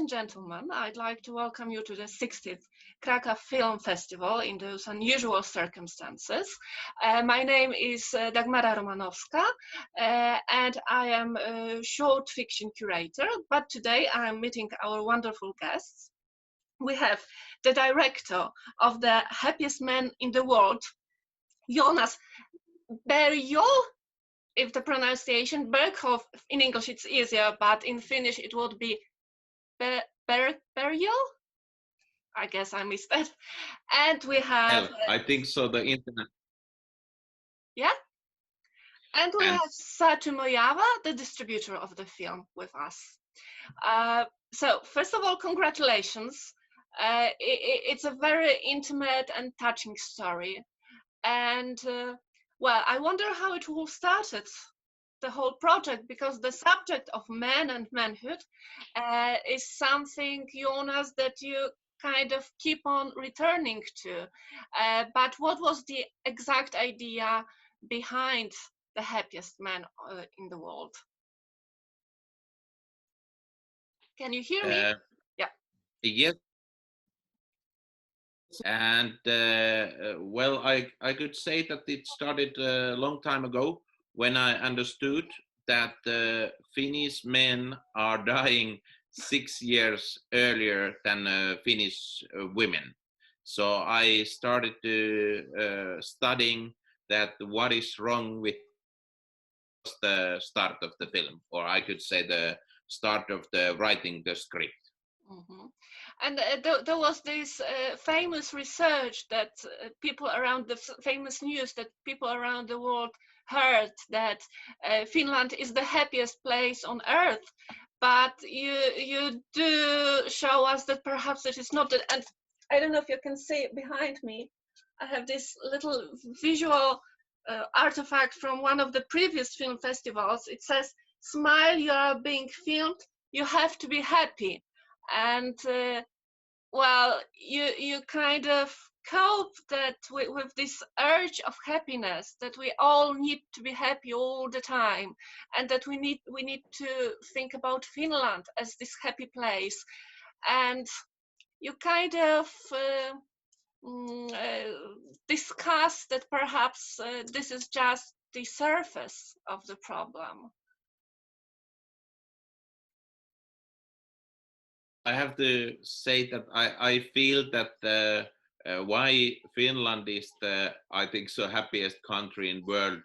and gentlemen, I'd like to welcome you to the 60th Krakow Film Festival in those unusual circumstances. My name is Dagmara Romanowska, and I am a short fiction curator, but today I am meeting our wonderful guests. We have the director of the happiest man in the world, Jonas Berghoff. If the pronunciation Berghoff in English it's easier, but in Finnish it would be Berghoff. I guess I missed that. And we have I think so. The internet. Yeah. And we have Satu Mojava, the distributor of the film, with us. So first of all, congratulations. It's a very intimate and touching story, and well, I wonder how it all started, the whole project, because the subject of man and manhood is something, Jonas, that you kind of keep on returning to. But what was the exact idea behind the happiest man in the world? Can you hear me? Yeah. Yes. And well, I could say that it started a long time ago when I understood that Finnish men are dying 6 years earlier than Finnish women. So I started to studying that what is wrong with the start of the film, or I could say the start of the writing the script. Mm-hmm. And there was this famous research that people around the famous news that people around the world heard that Finland is the happiest place on earth. But you do show us that perhaps it is not that. And I don't know if you can see behind me. I have this little visual artifact from one of the previous film festivals. It says, "Smile, you are being filmed. You have to be happy." And well, you kind of cope that with this urge of happiness, that we all need to be happy all the time, and that we need to think about Finland as this happy place. And you kind of discuss that perhaps this is just the surface of the problem. I have to say that I feel that why Finland is the, I think, so happiest country in world.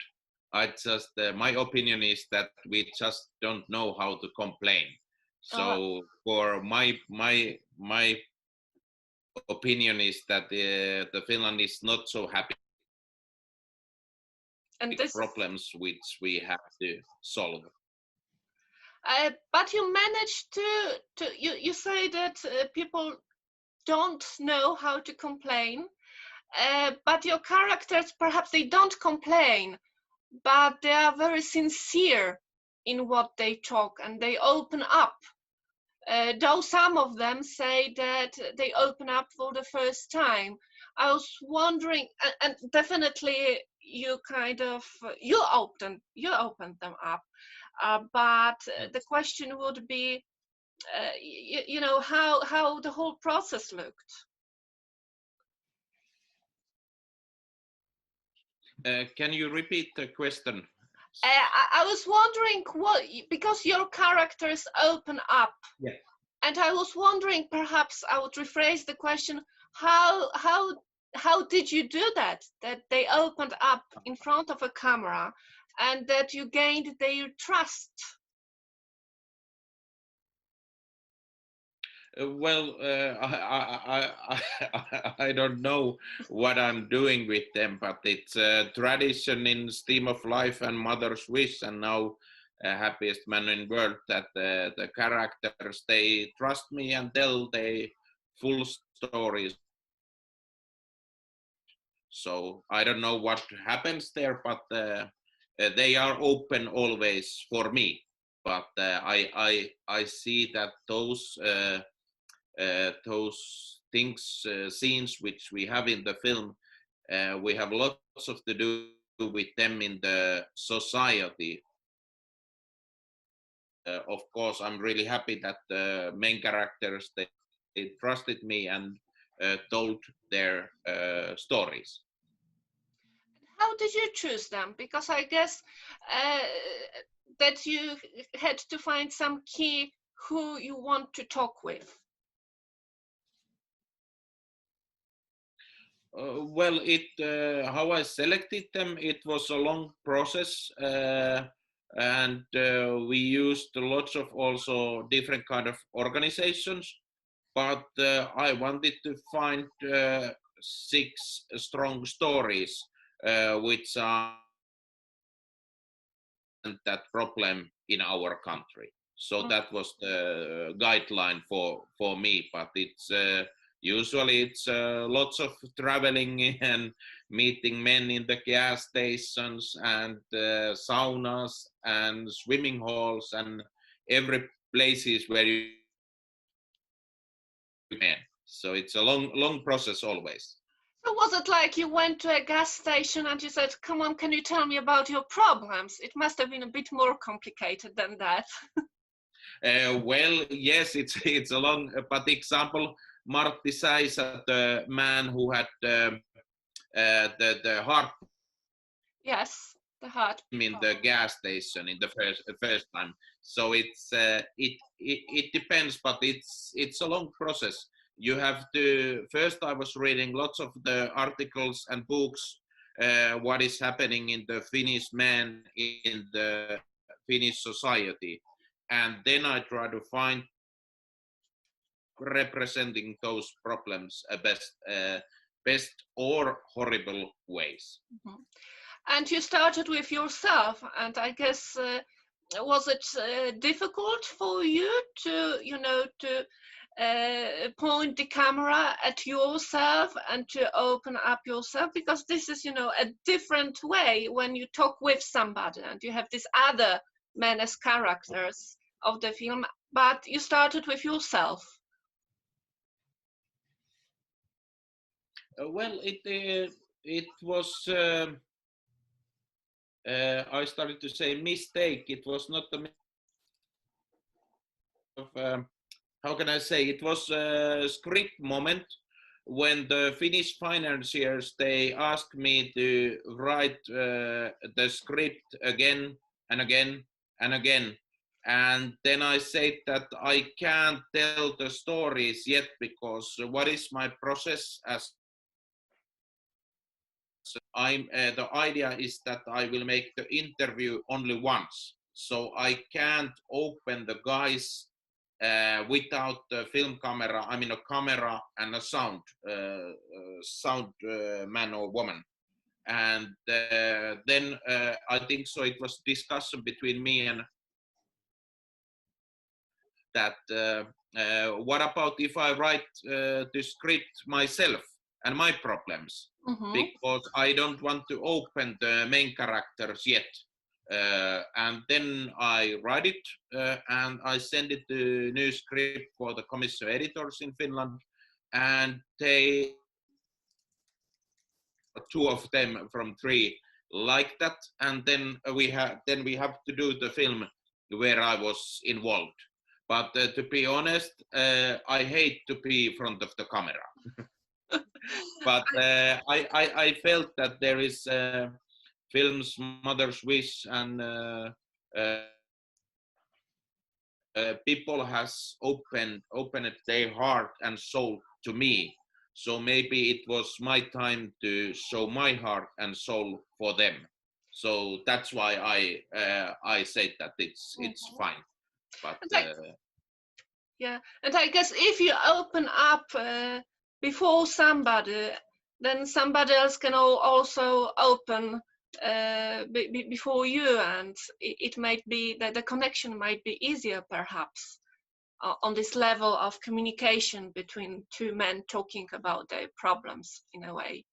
I just my opinion is that we just don't know how to complain. So for my opinion is that the Finland is not so happy. And this problems which we have to solve. But you managed to you say that people don't know how to complain, but your characters, perhaps they don't complain, but they are very sincere in what they talk, and they open up. Though some of them say that they open up for the first time. I was wondering, and definitely you kind of you opened them up. But the question would be, you know, how the whole process looked. Can you repeat the question? I was wondering what, because your characters open up. Yeah. And I was wondering, perhaps I would rephrase the question: how did you do that? That they opened up in front of a camera, and that you gained their trust. Well, I don't know what I'm doing with them, but it's a tradition in Stream of Life and Mother's Wish, and now Happiest Man in World, that the characters, they trust me and tell their full stories. So I don't know what happens there, but they are open always for me. But I see that those things, scenes which we have in the film, we have lots of to do with them in the society. of course, I'm really happy that the main characters they trusted me and told their stories. How did you choose them? Because I guess that you had to find some key who you want to talk with. Well, how I selected them, it was a long process, and we used lots of also different kind of organizations. But I wanted to find 6 strong stories which are that problem in our country. So that was the guideline for me. But it's usually it's lots of traveling and meeting men in the gas stations and saunas and swimming halls and every places where you men. So it's a long process always. So was it like you went to a gas station and you said, come on, can you tell me about your problems? It must have been a bit more complicated than that. Well, yes, it's a long, but example, Martti says that the man who had the heart Yes, the heart. in the gas station in the first time. So it depends, but it's a long process. You have to first. I was reading lots of the articles and books. What is happening in the Finnish men in the Finnish society, and then I try to find representing those problems best or horrible ways. Mm-hmm. And you started with yourself, and I guess was it difficult for you to, point the camera at yourself and to open up yourself? Because this is, a different way when you talk with somebody and you have these other men as characters of the film, but you started with yourself. Well, it was. I started to say mistake. It was not a of how can I say? It was a script moment when the Finnish financiers they asked me to write the script again and again and again. And then I said that I can't tell the stories yet because what is my process as the idea is that I will make the interview only once, so I can't open the guys without the film camera. I mean a camera and a sound man or woman. And then I think so. It was discussion between me and that. What about if I write the script myself and my problems? Mm-hmm. Because I don't want to open the main characters yet. And then I write it and I send it to new script for the commission editors in Finland, and they 2 of them from 3 like that, and then we have to do the film where I was involved. But to be honest, I hate to be in front of the camera. But I felt that there is films Mother's Wish and people has opened their heart and soul to me. So maybe it was my time to show my heart and soul for them. So that's why I said that it's fine. But yeah, and I guess if you open up before somebody, then somebody else can also open before you, and it might be that the connection might be easier perhaps on this level of communication between 2 men talking about their problems in a way.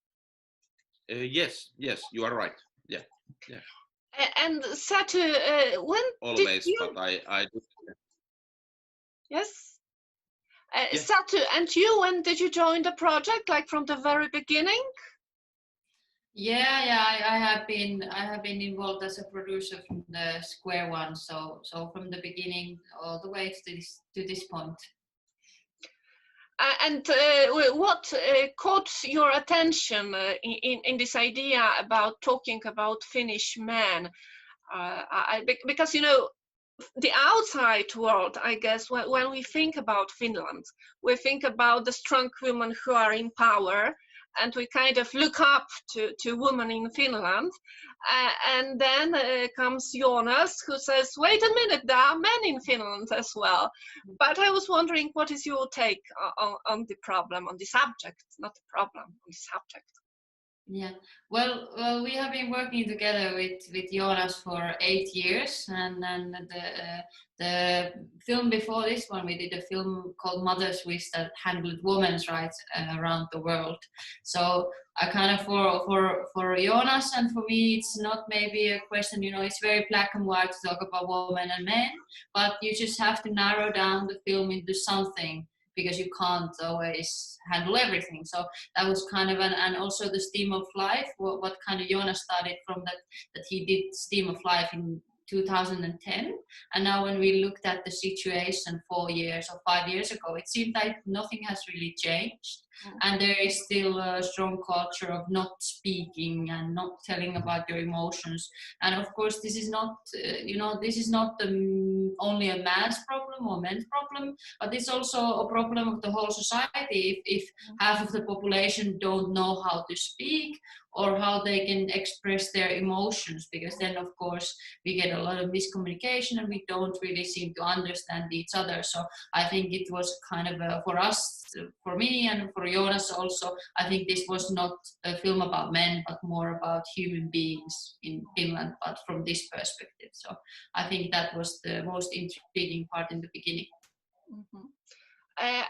yes, you are right. Yeah. And Satu, when always, did you... but I do. Yes. Yeah. Satu, and you, when did you join the project? Like from the very beginning? Yeah, I have been involved as a producer from the square one, so from the beginning all the way to this point. And what caught your attention in this idea about talking about Finnish men? Because you know, the outside world, I guess, when we think about Finland, we think about the strong women who are in power, and we kind of look up to women in Finland. And then comes Jonas, who says, wait a minute, there are men in Finland as well. But I was wondering, what is your take on the problem, on the subject, not the problem, on the subject? Yeah, well, we have been working together with Jonas for 8 years, and then the film before this one, we did a film called Mother's Wish that handled women's rights around the world. So I kind of for Jonas and for me, it's not maybe a question, you know, it's very black and white to talk about women and men, but you just have to narrow down the film into something, because you can't always handle everything. So that was kind of and also the Steam of Life, what kind of Jonas started from that he did Steam of Life in 2010. And now when we looked at the situation 4 years or 5 years ago, it seemed like nothing has really changed. And there is still a strong culture of not speaking and not telling about your emotions. And of course, this is not, this is not only a man's problem or men's problem, but it's also a problem of the whole society. If half of the population don't know how to speak or how they can express their emotions, because then of course we get a lot of miscommunication and we don't really seem to understand each other. So I think it was kind of for us, for me and for Jonas also, I think this was not a film about men, but more about human beings in Finland, but from this perspective. So I think that was the most intriguing part in the beginning. Mm-hmm.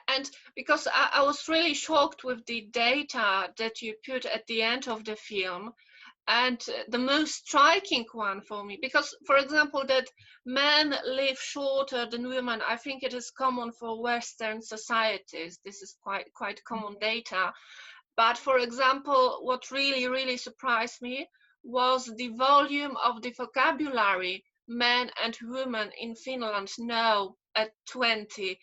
And because I was really shocked with the data that you put at the end of the film, and the most striking one for me, because for example that men live shorter than women, I think it is common for Western societies. This is quite common data. But for example, what really surprised me was the volume of the vocabulary men and women in Finland know at 20.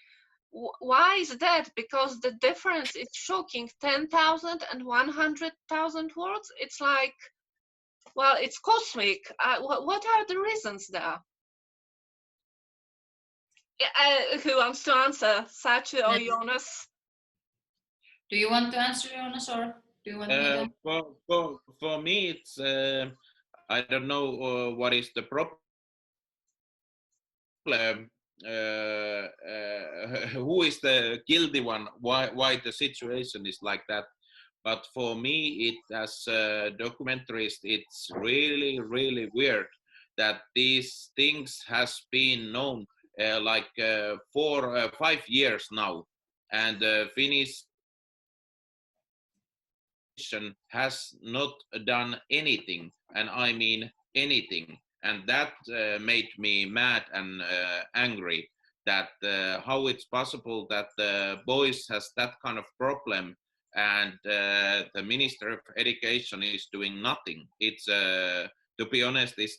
Why is that? Because the difference is shocking. 10,000 and 100,000 words. It's like, well, it's cosmic. What are the reasons there? Who wants to answer? Sachi or Jonas? Do you want to answer, Jonas, or do you want me to? For me, it's I don't know what is the problem. Who is the guilty one? Why the situation is like that? But for me, it as a documentarist, it's really weird that these things has been known 4 or 5 years now, and Finnish has not done anything, and I mean anything, and that made me mad and angry. That how it's possible that the boys has that kind of problem, and the Minister of Education is doing nothing. It's to be honest, it's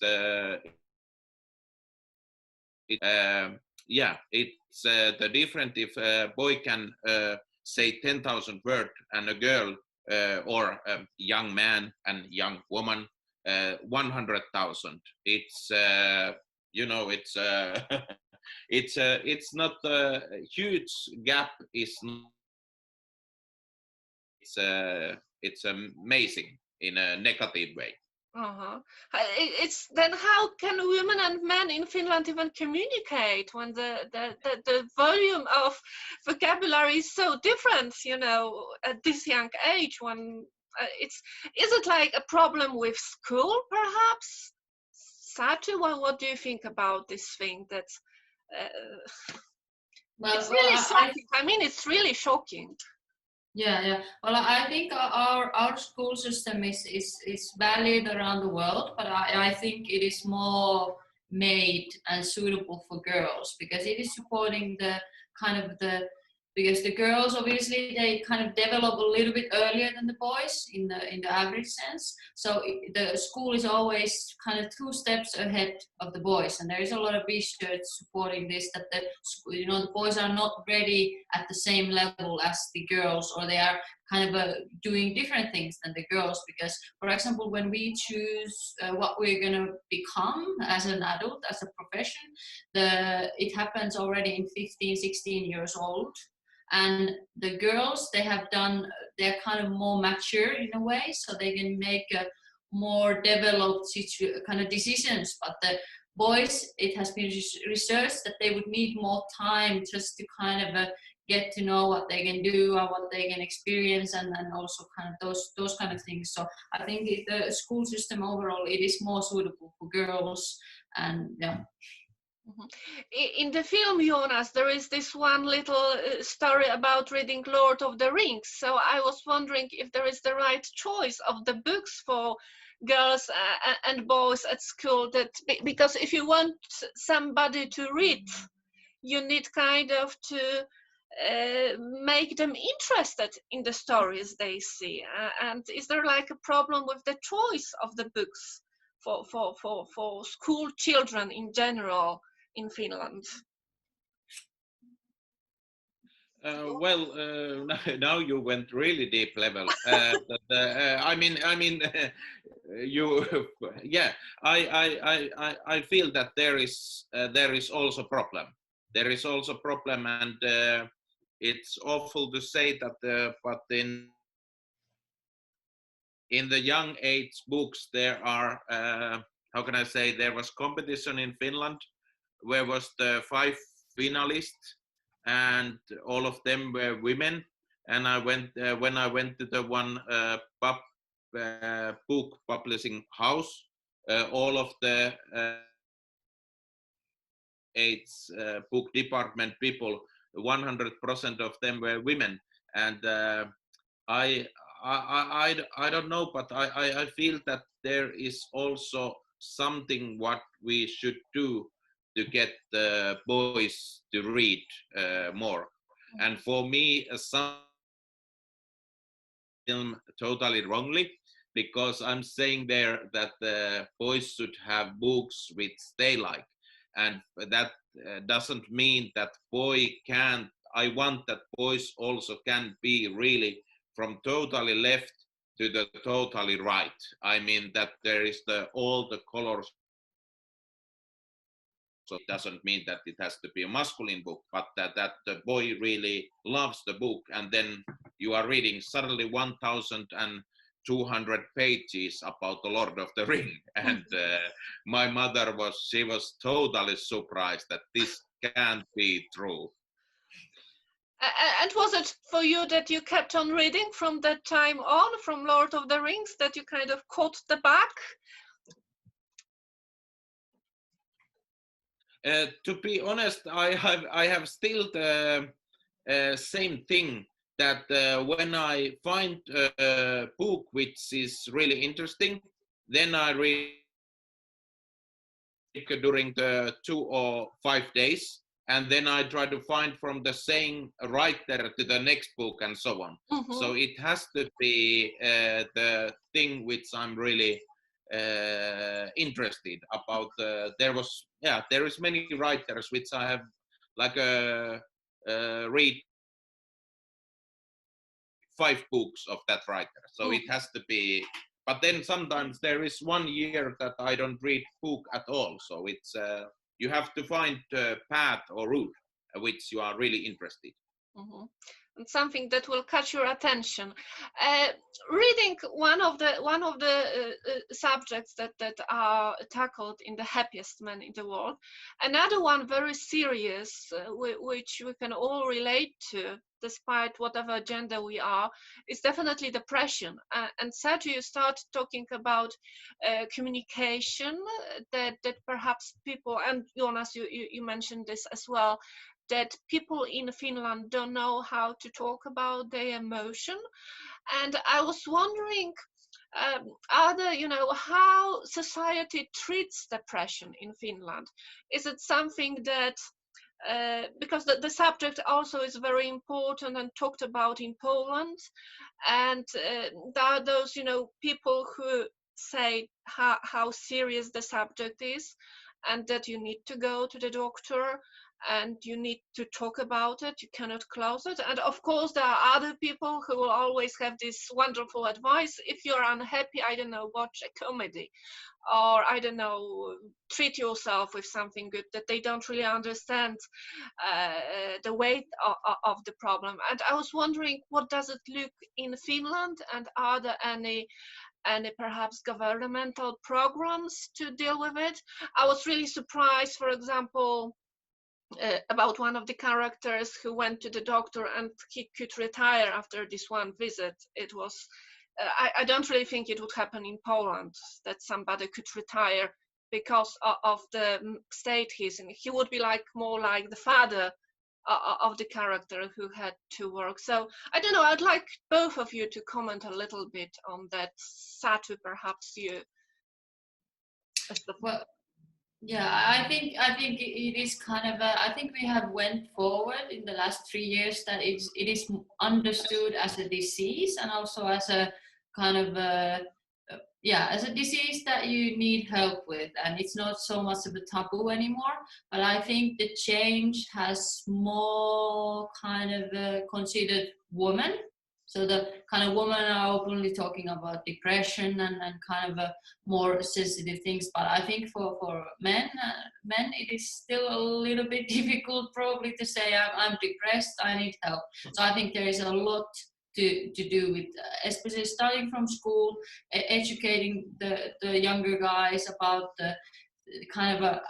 it's the different if a boy can say 10,000 words and a girl or a young man and young woman 100,000. It's it's it's not a huge gap. It's amazing in a negative way. Uh-huh. It's then how can women and men in Finland even communicate when the volume of vocabulary is so different, you know, at this young age? When is it like a problem with school, perhaps? Satu, what do you think about this thing? That's it's really shocking. I mean, it's really shocking. Yeah. Well, I think our school system is valid around the world, but I think it is more made and suitable for girls, because it is supporting the kind of the because the girls obviously they kind of develop a little bit earlier than the boys in the average sense. So the school is always kind of 2 steps ahead of the boys, and there is a lot of research supporting this, that the boys are not ready at the same level as the girls, or they are kind of doing different things than the girls. Because, for example, when we choose what we're going to become as an adult, as a profession, it happens already in 15, 16 years old. And the girls, they're kind of more mature in a way, so they can make a more developed kind of decisions. But the boys, it has been researched that they would need more time just to kind of get to know what they can do and what they can experience, and also kind of those kind of things. So I think the school system overall, it is more suitable for girls. And yeah. In the film, Jonas, there is this one little story about reading Lord of the Rings. So I was wondering if there is the right choice of the books for girls and boys at school. Because if you want somebody to read, you need kind of to make them interested in the stories they see. And is there like a problem with the choice of the books for school children in general in Finland? Now you went really deep level. I mean, you, yeah. I feel that there is also problem. There is also problem, and it's awful to say that, but in the young age books there are, how can I say, there was competition in Finland where was the 5 finalists, and all of them were women. And I went when I went to the one book publishing house, all of the book department people, 100% of them were women. And I don't know, but I feel that there is also something what we should do to get the boys to read more. And for me, some film totally wrongly, because I'm saying there that the boys should have books which they like, and that doesn't mean that boy can't. I want that boys also can be really from totally left to the totally right. I mean that there is all the colors. So it doesn't mean that it has to be a masculine book, but that the boy really loves the book, and then you are reading suddenly 1,200 pages about the Lord of the Ring. And my mother was totally surprised that this can't be true. And was it for you that you kept on reading from that time on, from Lord of the Rings, that you kind of caught the bug? To be honest, I have still the same thing, that when I find a book which is really interesting, then I read during the 2 or 5 days, and then I try to find from the same writer to the next book, and so on. So it has to be the thing which I'm really interested about. There is many writers which I have like read 5 books of that writer. So it has to be. But then sometimes there is 1 year that I don't read book at all. So it's you have to find a path or route which you are really interested. And something that will catch your attention. Reading one of the subjects that are tackled in The Happiest Man in the World. Another one very serious, which we can all relate to, despite whatever gender we are, is definitely depression. And Sergio, you start talking about communication, that perhaps people, and Jonas, you mentioned this as well, that people in Finland don't know how to talk about their emotion. And I was wondering, how society treats depression in Finland. Is it something that because the subject also is very important and talked about in Poland. And there are those, people who say how serious the subject is, and that you need to go to the doctor and you need to talk about it, you cannot close it. And of course there are other people who will always have this wonderful advice: if you're unhappy, I don't know, watch a comedy, or I don't know, treat yourself with something good, that they don't really understand the weight of the problem. And I was wondering, what does it look in Finland, and are there any perhaps governmental programs to deal with it? I was really surprised, for example, about one of the characters who went to the doctor and he could retire after this one visit. It was I don't really think it would happen in Poland, that somebody could retire because of the state he's in. He would be more like the father of the character who had to work. So I don't know, I'd like both of you to comment a little bit on that. Satu, perhaps you as the Well, yeah, I think it is kind of I think we have went forward in the last 3 years that it is understood as a disease, and also as a kind of as a disease that you need help with, and it's not so much of a taboo anymore. But I think the change has more kind of considered women. So the kind of women are openly talking about depression and kind of more sensitive things. But I think for men, it is still a little bit difficult probably to say I'm depressed, I need help. So I think there is a lot to do with, especially starting from school, educating the younger guys about the kind of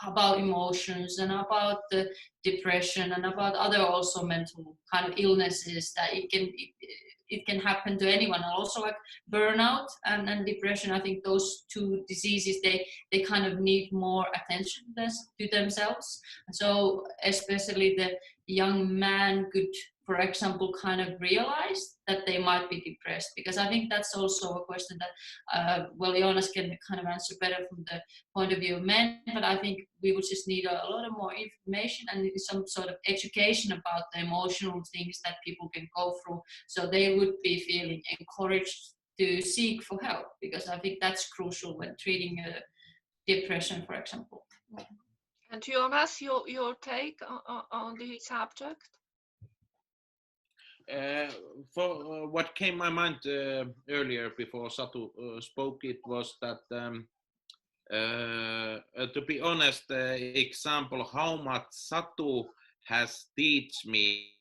about emotions and about the depression and about other also mental kind of illnesses that it can happen to anyone. And also like burnout and depression, I think those two diseases, they kind of need more attention to themselves. So especially the young man could, for example, kind of realize that they might be depressed, because I think that's also a question that, Jonas can kind of answer better from the point of view of men, but I think we would just need a lot of more information and some sort of education about the emotional things that people can go through, so they would be feeling encouraged to seek for help, because I think that's crucial when treating depression, for example. And Jonas, your take on the subject? For what came my mind earlier before Satu spoke, it was that to be honest, example how much Satu has teach me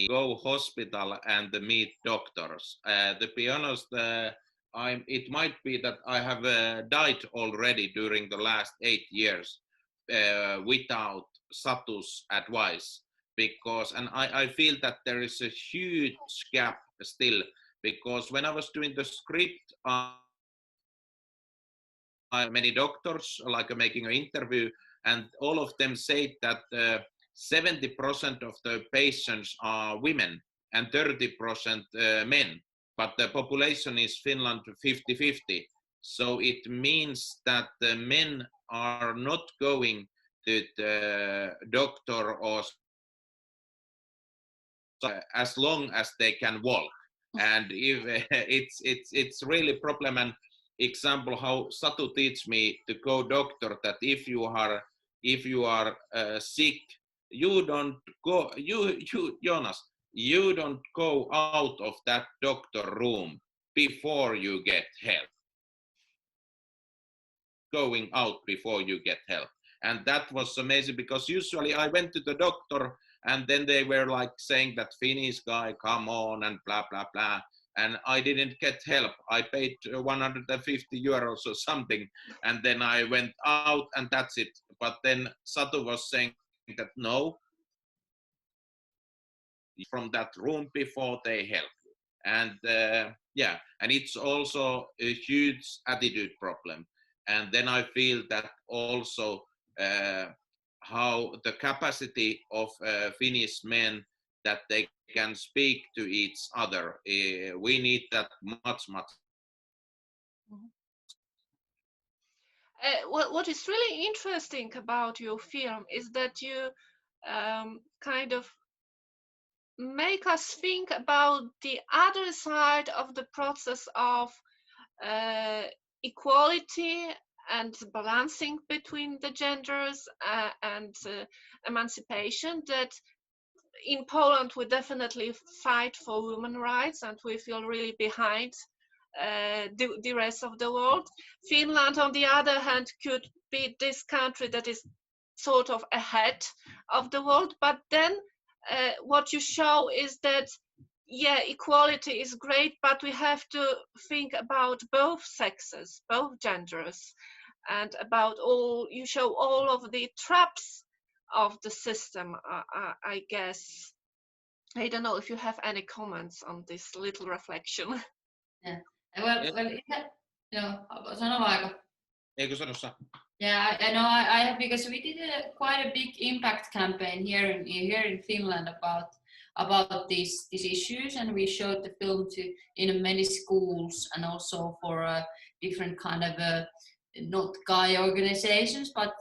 go hospital and meet doctors. To be honest, it might be that I have died already during the last 8 years without Satu's advice. Because, and I feel that there is a huge gap still, because when I was doing the script, many doctors like making an interview, and all of them say that 70% of the patients are women and 30% men, but the population is Finland 50-50. So it means that the men are not going to the doctor or as long as they can walk. And if it's really problem. And example how Satu teach me to go doctor, that if you are sick, you don't go, you Jonas, you don't go out of that doctor room before you get help. Going out before you get help. And that was amazing, because usually I went to the doctor and then they were like saying that Finnish guy, come on, and blah, blah, blah. And I didn't get help. I paid 150 euros or something. And then I went out and that's it. But then Satu was saying that no, from that room before they help you. And and it's also a huge attitude problem. And then I feel that also how the capacity of Finnish men that they can speak to each other, we need that much. What is really interesting about your film is that you kind of make us think about the other side of the process of equality and balancing between the genders and emancipation. That in Poland we definitely fight for women's rights and we feel really behind the rest of the world. Finland, on the other hand, could be this country that is sort of ahead of the world, but then what you show is that yeah, equality is great, but we have to think about both sexes, both genders, and about all, you show all of the traps of the system, I guess. I don't know if you have any comments on this little reflection. Yeah. Well, sano vaikka? Eikö sano saa? Yeah, I know. I have, because we did quite a big impact campaign here in Finland about these issues, and we showed the film in many schools and also for different kind of not guy organizations, but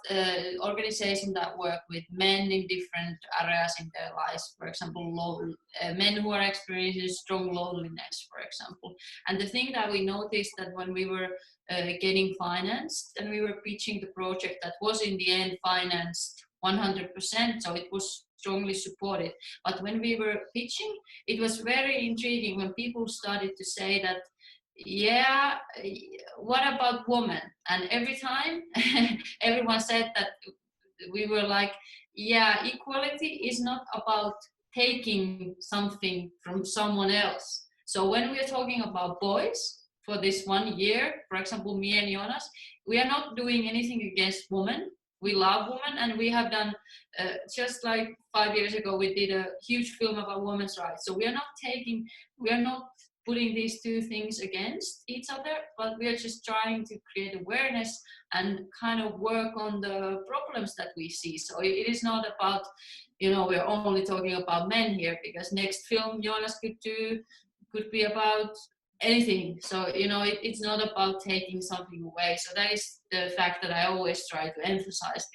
organizations that work with men in different areas in their lives. For example, men who are experiencing strong loneliness, for example. And the thing that we noticed that when we were getting financed and we were pitching the project, that was in the end financed 100%, so it was strongly supported. But when we were pitching, it was very intriguing when people started to say that, yeah, what about women? And every time everyone said that, we were like, yeah, equality is not about taking something from someone else. So when we are talking about boys for this 1 year, for example, me and Jonas, we are not doing anything against women. We love women, and we have done, just like 5 years ago, we did a huge film about women's rights. So we are not putting these two things against each other, but we are just trying to create awareness and kind of work on the problems that we see. So it is not about, we're only talking about men here, because next film Jonas could be about anything. So, it's not about taking something away. So that is the fact that I always try to emphasize,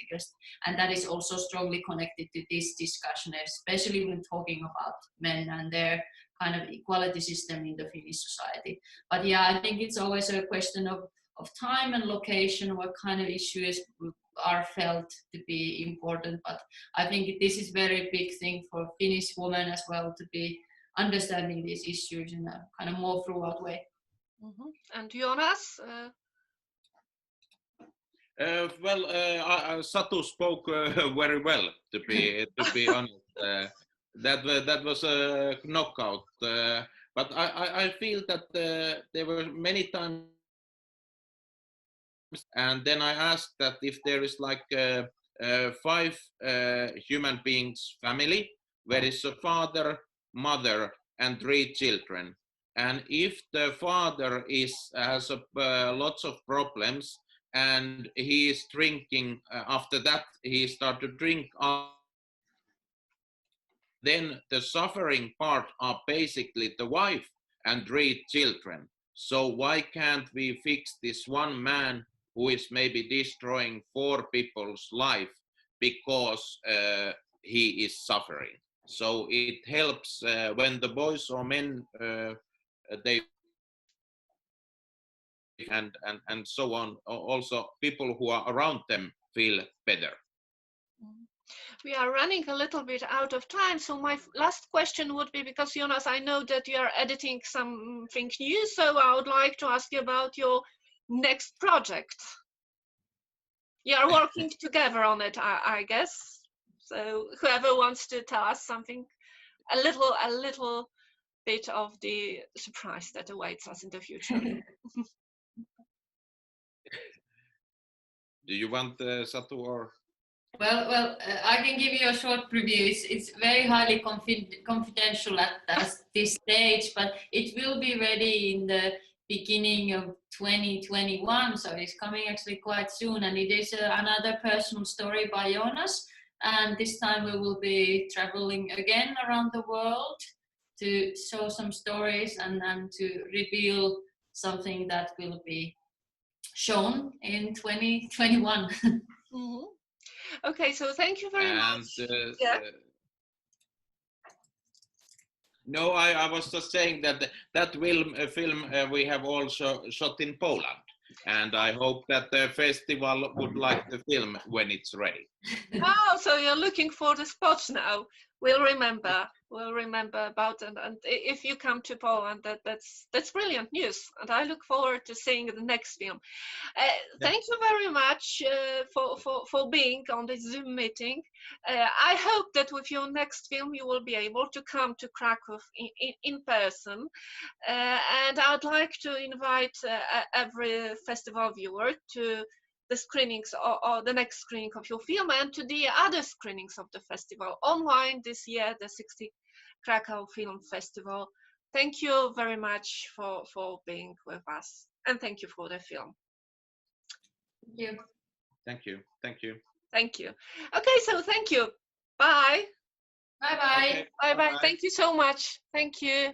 and that is also strongly connected to this discussion, especially when talking about men and their kind of equality system in the Finnish society. But yeah, I think it's always a question of time and location, what kind of issues are felt to be important. But I think this is very big thing for Finnish women as well, to be understanding these issues in a kind of more throughout way. Mm-hmm. And Jonas? Satu spoke very well, to be honest. That was a knockout. But I feel that there were many times, and then I asked that if there is like 5 human beings family, where is a father, mother, and 3 children, and if the father has lots of problems and he is drinking, after that he started to drink, then the suffering part are basically the wife and 3 children. So why can't we fix this one man who is maybe destroying 4 people's life because he is suffering? So it helps when the boys or men they and so on. Also, people who are around them feel better. We are running a little bit out of time, so my last question would be, because Jonas, I know that you are editing something new, so I would like to ask you about your next project. You are working together on it, I guess. So whoever wants to tell us something, a little bit of the surprise that awaits us in the future. Do you want Satu or? Well, I can give you a short preview. It's very highly confidential at this stage, but it will be ready in the beginning of 2021, so it's coming actually quite soon, and it is another personal story by Jonas, and this time we will be traveling again around the world to show some stories and to reveal something that will be shown in 2021. Mhm. Okay, so thank you very much. Yeah. No, I was just saying that that film we have also shot in Poland, and I hope that the festival would like the film when it's ready. Oh, so you're looking for the spots now. We'll remember about it. And if you come to Poland, that's brilliant news. And I look forward to seeing the next film. Thank you very much for being on this Zoom meeting. I hope that with your next film you will be able to come to Krakow in person. And I'd like to invite every festival viewer to the screenings or the next screening of your film and to the other screenings of the festival online this year, the 60th Krakow Film Festival. Thank you very much for being with us, and thank you for the film. Thank you. Thank you. Thank you. Thank you. Okay, so thank you. Bye. Bye-bye. Okay, Bye-bye. bye-bye. Thank you so much. Thank you.